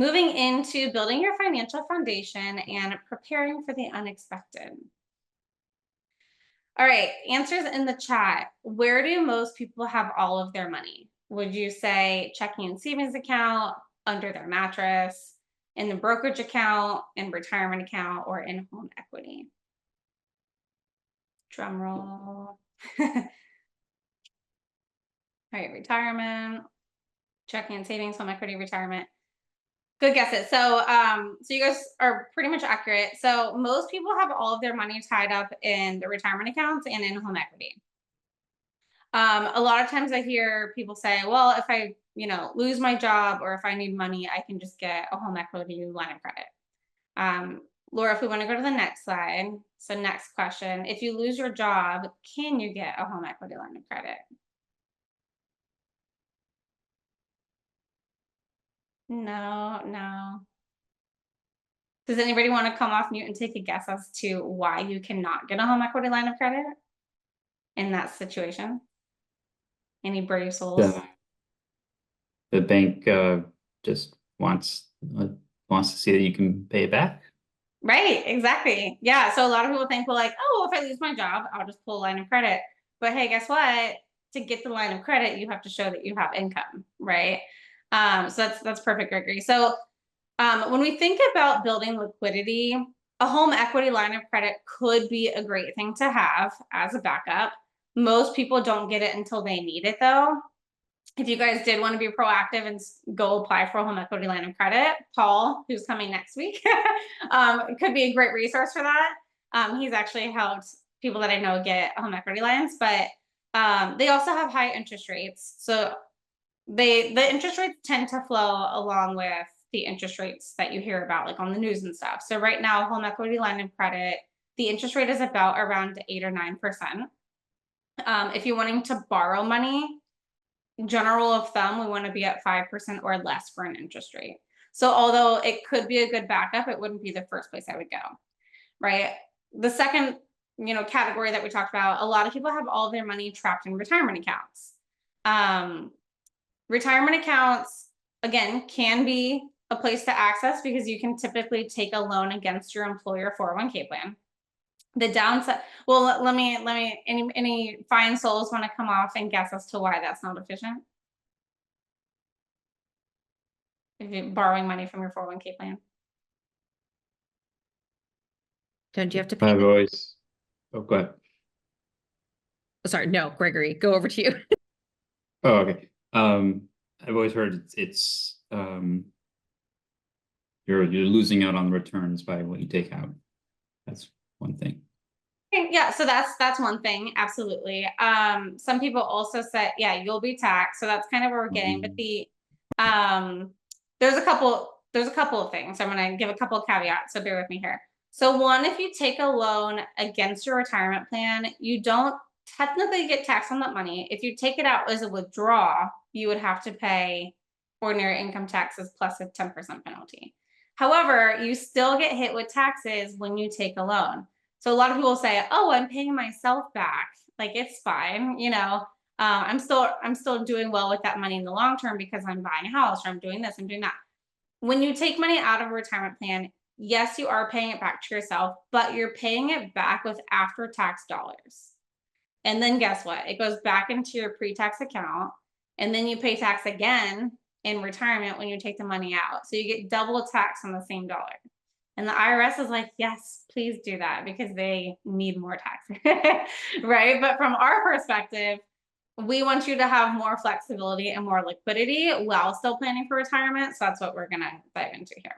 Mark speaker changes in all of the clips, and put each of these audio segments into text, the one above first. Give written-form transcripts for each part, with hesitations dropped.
Speaker 1: moving into building your financial foundation and preparing for the unexpected. All right, answers in the chat. Where do most people have all of their money? Would you say checking and savings account, under their mattress, in the brokerage account, in retirement account, or in home equity? Drum roll. All right, retirement, checking and savings, home equity, retirement. Good guesses. So you guys are pretty much accurate. So most people have all of their money tied up in the retirement accounts and in home equity. A lot of times I hear people say, well, if I, lose my job or if I need money, I can just get a home equity line of credit. Laura, if we want to go to the next slide. So next question, if you lose your job, can you get a home equity line of credit? No. Does anybody want to come off mute and take a guess as to why you cannot get a home equity line of credit in that situation? Any brave souls?
Speaker 2: The bank just wants to see that you can pay it back.
Speaker 1: Right, exactly. Yeah. So a lot of people think, well, like, oh, if I lose my job, I'll just pull a line of credit. But hey, guess what? To get the line of credit, you have to show that you have income, right? So that's perfect, Gregory. So when we think about building liquidity, a home equity line of credit could be a great thing to have as a backup. Most people don't get it until they need it, though. If you guys did want to be proactive and go apply for a home equity line of credit, Paul, who's coming next week, could be a great resource for that. He's actually helped people that I know get home equity lines, but they also have high interest rates. So the interest rates tend to flow along with the interest rates that you hear about, like on the news and stuff. So right now, home equity line of credit, the interest rate is about around 8 or 9%. If you're wanting to borrow money, general of thumb, we want to be at 5% or less for an interest rate. So although it could be a good backup, it wouldn't be the first place I would go, right? The second, category that we talked about, a lot of people have all their money trapped in retirement accounts. Retirement accounts, again, can be a place to access because you can typically take a loan against your employer 401k plan. The downside, well, let me, any fine souls want to come off and guess as to why that's not efficient? If you're borrowing money from your 401k plan.
Speaker 3: Don't you have to pay?
Speaker 2: I've always, oh, go ahead.
Speaker 3: Oh, sorry, no, Gregory, go over to you.
Speaker 2: Oh, okay. I've always heard it's you're losing out on the returns by what you take out. That's one thing.
Speaker 1: Yeah, so that's one thing, absolutely. Some people also said, yeah, you'll be taxed. So that's kind of where we're getting. But the there's a couple of things. I'm gonna give a couple of caveats, so bear with me here. So one, if you take a loan against your retirement plan, you don't technically get taxed on that money. If you take it out as a withdrawal, you would have to pay ordinary income taxes plus a 10% penalty. However, you still get hit with taxes when you take a loan. So a lot of people say, oh, I'm paying myself back. Like, it's fine. I'm still doing well with that money in the long term because I'm buying a house or I'm doing this, I'm doing that. When you take money out of a retirement plan, yes, you are paying it back to yourself, but you're paying it back with after-tax dollars. And then guess what? It goes back into your pre-tax account, and then you pay tax again in retirement when you take the money out. So you get double tax on the same dollar. And the IRS is like, yes, please do that because they need more tax, right? But from our perspective, we want you to have more flexibility and more liquidity while still planning for retirement. So that's what we're gonna dive into here.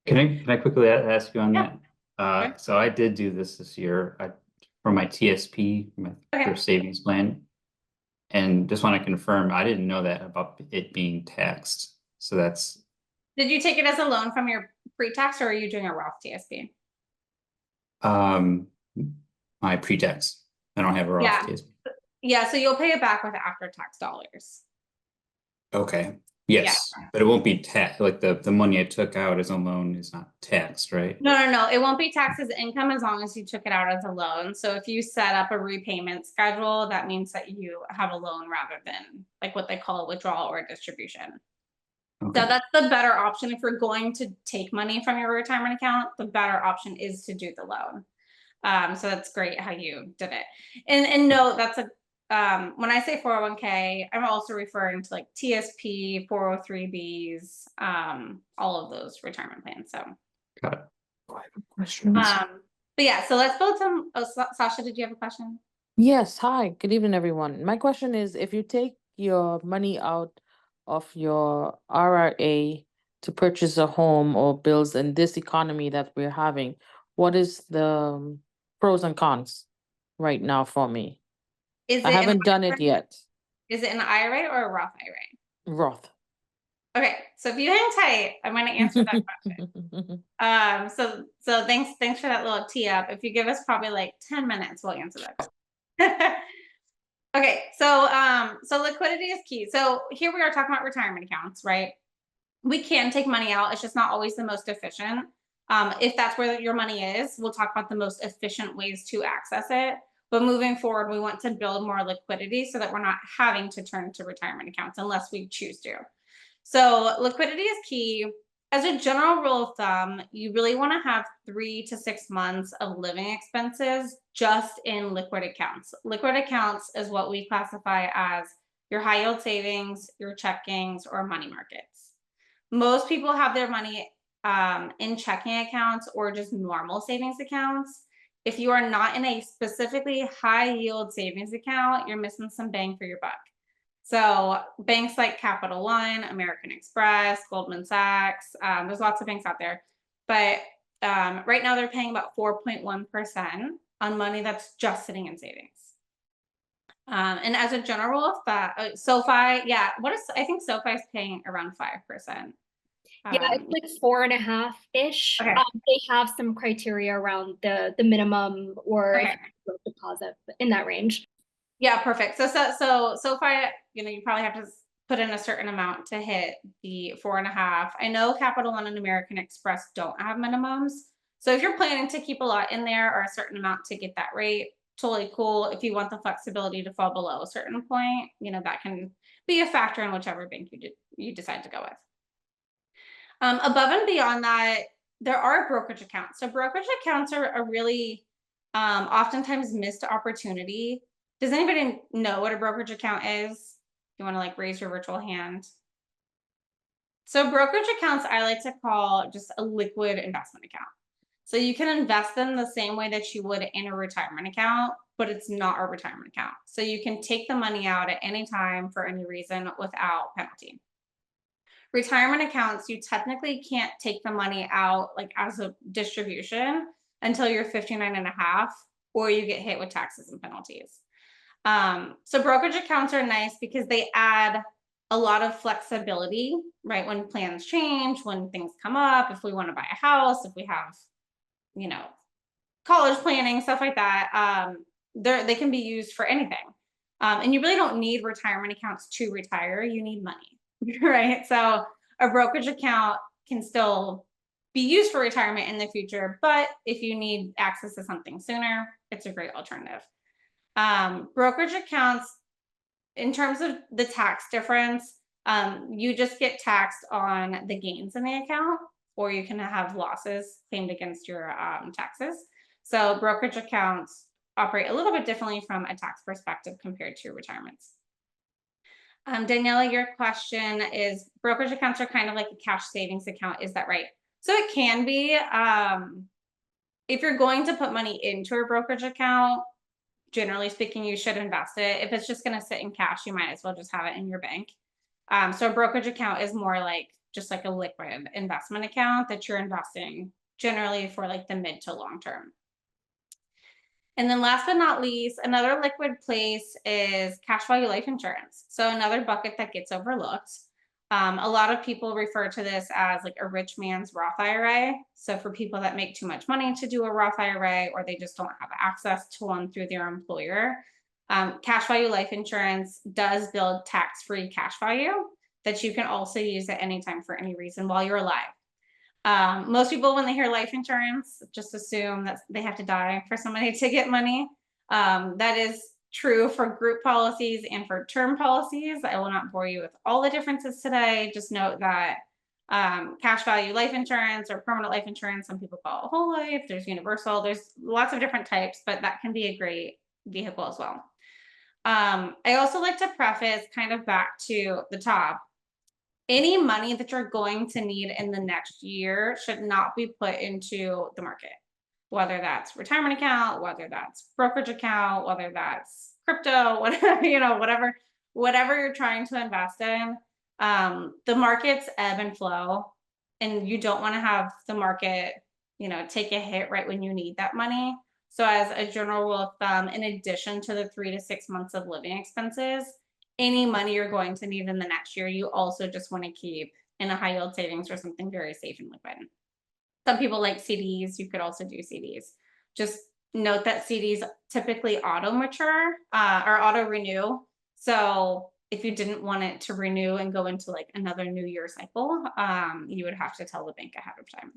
Speaker 2: Can I quickly ask you on
Speaker 1: Yeah.
Speaker 2: that? So I did do this year for my TSP, my first savings plan, and just want to confirm I didn't know that about it being taxed. So that's.
Speaker 1: Did you take it as a loan from your pre-tax, or are you doing a Roth TSP?
Speaker 2: My pre-tax. I don't have a Roth TSP.
Speaker 1: Yeah, so you'll pay it back with after-tax dollars.
Speaker 2: Okay. Yes, yeah. But it won't be taxed. Like the money I took out as a loan is not taxed, right?
Speaker 1: No. It won't be taxed as income as long as you took it out as a loan. So if you set up a repayment schedule, that means that you have a loan rather than like what they call a withdrawal or a distribution.
Speaker 2: Okay.
Speaker 1: So that's the better option. If you're going to take money from your retirement account, the better option is to do the loan. So that's great how you did it. And no, that's when I say 401k, I'm also referring to like TSP, 403bs, all of those retirement plans. So,
Speaker 2: Got it. I have questions.
Speaker 1: but yeah, so let's build some. Oh, Sasha, did you have a question?
Speaker 4: Yes, hi, good evening, everyone. My question is, if you take your money out of your RRA to purchase a home or bills in this economy that we're having, what is the pros and cons right now for me?
Speaker 1: Is
Speaker 4: I
Speaker 1: it
Speaker 4: haven't done it yet.
Speaker 1: Is it an IRA or a Roth IRA?
Speaker 4: Roth.
Speaker 1: Okay, so if you hang tight, I'm going to answer that question. So thanks for that little tee up. If you give us probably like 10 minutes, we'll answer that. Okay, so liquidity is key. So here we are talking about retirement accounts, right? We can take money out. It's just not always the most efficient. If that's where your money is, we'll talk about the most efficient ways to access it. But moving forward, we want to build more liquidity so that we're not having to turn to retirement accounts unless we choose to. So liquidity is key. As a general rule of thumb, you really want to have 3 to 6 months of living expenses just in liquid accounts. Liquid accounts is what we classify as your high yield savings, your checkings, or money markets. Most people have their money in checking accounts or just normal savings accounts. If you are not in a specifically high yield savings account, you're missing some bang for your buck. So banks like Capital One, American Express, Goldman Sachs, there's lots of banks out there. But right now they're paying about 4.1% on money that's just sitting in savings. And as a general rule of thumb, SoFi, yeah, I think SoFi is paying around 5%.
Speaker 5: Yeah, it's like 4.5-ish.
Speaker 1: Okay.
Speaker 5: They have some criteria around the minimum or
Speaker 1: Okay.
Speaker 5: if you have deposit in that range.
Speaker 1: Yeah, perfect. So SoFi, you probably have to put in a certain amount to hit the 4.5. I know Capital One and American Express don't have minimums. So if you're planning to keep a lot in there or a certain amount to get that rate, totally cool. If you want the flexibility to fall below a certain point, that can be a factor in whichever bank you decide to go with. Above and beyond that, there are brokerage accounts. So brokerage accounts are a really oftentimes missed opportunity. Does anybody know what a brokerage account is? You want to like raise your virtual hand. So brokerage accounts, I like to call just a liquid investment account. So you can invest in the same way that you would in a retirement account, but it's not a retirement account. So you can take the money out at any time for any reason without penalty. Retirement accounts, you technically can't take the money out like as a distribution until you're 59 and a half, or you get hit with taxes and penalties. So brokerage accounts are nice because they add a lot of flexibility, right? When plans change, when things come up, if we want to buy a house, if we have, college planning, stuff like that, they can be used for anything. And you really don't need retirement accounts to retire. You need money, right? So a brokerage account can still be used for retirement in the future, but if you need access to something sooner, it's a great alternative. Brokerage accounts, in terms of the tax difference, you just get taxed on the gains in the account, or you can have losses claimed against your taxes. So brokerage accounts operate a little bit differently from a tax perspective compared to retirements. Daniela, your question is brokerage accounts are kind of like a cash savings account. Is that right? So it can be. If you're going to put money into a brokerage account, generally speaking, you should invest it. If it's just going to sit in cash, you might as well just have it in your bank. So a brokerage account is more like just like a liquid investment account that you're investing generally for like the mid to long term. And then last but not least, another liquid place is cash value life insurance. So another bucket that gets overlooked. A lot of people refer to this as like a rich man's Roth IRA. So for people that make too much money to do a Roth IRA, or they just don't have access to one through their employer, cash value life insurance does build tax-free cash value that you can also use at any time for any reason while you're alive. Most people, when they hear life insurance, just assume that they have to die for somebody to get money. That is true for group policies and for term policies. I will not bore you with all the differences today. Just note that cash value life insurance or permanent life insurance, some people call it whole life, there's universal, there's lots of different types, but that can be a great vehicle as well. I also like to preface kind of back to the top. Any money that you're going to need in the next year should not be put into the market, whether that's retirement account, whether that's brokerage account, whether that's crypto, whatever, whatever you're trying to invest in. The markets ebb and flow, and you don't want to have the market, take a hit right when you need that money. So as a general rule of thumb, in addition to the 3 to 6 months of living expenses, any money you're going to need in the next year, you also just want to keep in a high yield savings or something very safe and liquid. Some people like CDs. You could also do CDs. Just note that CDs typically auto mature or auto renew. So if you didn't want it to renew and go into like another new year cycle, you would have to tell the bank ahead of time.